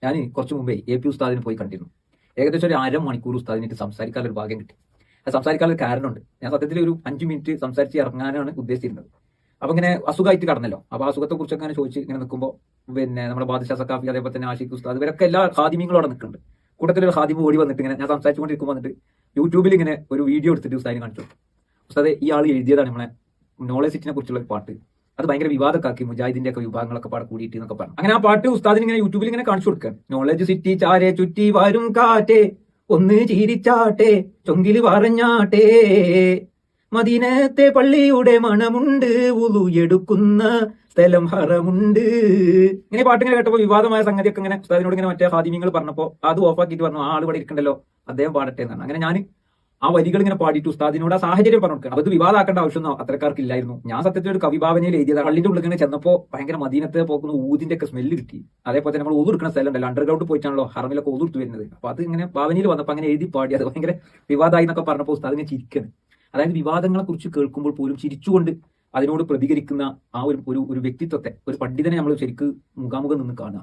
ഞാൻ കുറച്ച് മുമ്പേ AP ഉസ്താദിനെ പോയി കണ്ടിരുന്നു. ഏകദേശം ഒരു അരമണിക്കൂർ ഉസ്താദിനായിട്ട് സംസാരിക്കാനുള്ള ഒരു ഭാഗ്യം കിട്ടി. അത് സംസാരിക്കാനുള്ള കാരണമുണ്ട്. ഞാൻ സത്യത്തിൽ ഒരു 5 മിനിറ്റ് സംസാരിച്ച് ഇറങ്ങാനാണ് ഉദ്ദേശിച്ചിരുന്നത്. അപ്പൊ ഇങ്ങനെ അസുഖമായിട്ട് കടന്നല്ലോ. അപ്പൊ അസുഖത്തെ കുറിച്ചൊക്കെ അങ്ങനെ ചോദിച്ച് ഇങ്ങനെ നിൽക്കുമ്പോൾ പിന്നെ നമ്മുടെ ബാദുഷാ സക്കാഫി, അതേപോലെ തന്നെ ആഷിഖ് ഉസ്താദ്, ഇവരൊക്കെ എല്ലാ ഖാദിമീങ്ങളും അവിടെ നിൽക്കുന്നുണ്ട്. കൂട്ടത്തിൽ ഒരു ഖാദിമ ഓടി വന്നിട്ട് ഇങ്ങനെ ഞാൻ സംസാരിച്ചുകൊണ്ടിരിക്കുമ്പോൾ വന്നിട്ട് യൂട്യൂബിൽ ഇങ്ങനെ ഒരു വീഡിയോ എടുത്തിട്ട് ഉസ്താദിനെ കാണിച്ചു. ഉസ്താദെ, ഈ ആൾ എഴുതിയതാണ് നമ്മളെ നോളജ് സിറ്റിനെ കുറിച്ചുള്ള ഒരു പാട്ട്. അത് ഭയങ്കര വിവാദക്കാക്കി, മുജാഹിദിന്റെ ഒക്കെ വിഭാഗങ്ങളൊക്കെ പാടെ കൂടിയിട്ട് എന്നൊക്കെ പറഞ്ഞു. അങ്ങനെ ആ പാട്ട് ഉസ്താദിന് ഇങ്ങനെ യൂട്യൂബിൽ ഇങ്ങനെ കാണിച്ചു കൊടുക്കാൻ. നോളജ് സിറ്റി ചാരെ ചുറ്റി വരും കാറ്റേ, ഒന്ന് ചിരിച്ചാട്ടെ, ചൊങ്കില് പറഞ്ഞാട്ടെ, മദീനത്തെ പള്ളിയുടെ മണമുണ്ട്, ഉളു എടുക്കുന്ന സ്ഥലം ഹറമുണ്ട്. ഇങ്ങനെ പാട്ടിങ്ങനെ കേട്ടപ്പോൾ വിവാദമായ സംഗതിയൊക്കെ ഇങ്ങനെ ഉസ്താദിനോട് ഇങ്ങനെ മറ്റേ ഖാദിമീങ്ങൾ പറഞ്ഞപ്പോൾ അത് ഓഫാക്കിയിട്ട് പറഞ്ഞു, ആ ആൾ ഇവിടെ ഇരിക്കണ്ടല്ലോ, അദ്ദേഹം പാടട്ടെ എന്നാണ്. അങ്ങനെ ഞാൻ ആ വരികൾ ഇങ്ങനെ പാടിയിട്ട് ഉസ്താദിനോട് ആ സാഹചര്യം പറഞ്ഞു കൊടുക്കണം. അത് വിവാദമാക്കേണ്ട ആവശ്യമൊന്നും അത്രക്കാർക്ക് ഇല്ലായിരുന്നു. ഞാൻ സത്യത്തിൽ ഒരു കവിഭാവനയിൽ എഴുതിയത്. പള്ളിന്റെ ഉള്ളിൽ ഇങ്ങനെ ചെന്നപ്പോൾ ഭയങ്കര മദീനത്തെ പോക്കുന്ന ഊതിന്റെ ഒക്കെ സ്മെല്ല് കിട്ടി. അതേപോലെ തന്നെ നമ്മൾ ഊതെടുക്കുന്ന സ്ഥലം ഉണ്ടല്ലോ, അണ്ടർഗ്രൗണ്ട് പോയിട്ടാണല്ലോ ഹറമിലൊക്കെ ഊതെടുത്ത് വരുന്നത്. അപ്പൊ അത് ഇങ്ങനെ ഭാവനയിൽ വന്നപ്പോൾ അങ്ങനെ എഴുതി പാടി. അത് ഭയങ്കര വിവാദമായി എന്നൊക്കെ പറഞ്ഞപ്പോൾ ഉസ്താദ് ഇങ്ങനെ ചിരിക്കണം. അതായത് വിവാദങ്ങളെ കുറിച്ച് കേൾക്കുമ്പോൾ പോലും ചിരിച്ചുകൊണ്ട് അതിനോട് പ്രതികരിക്കുന്ന ആ ഒരു വ്യക്തിത്വത്തെ, ഒരു പണ്ഡിതനെ നമ്മൾ ശരിക്ക് മുഖാമുഖം നിന്ന് കാണുക.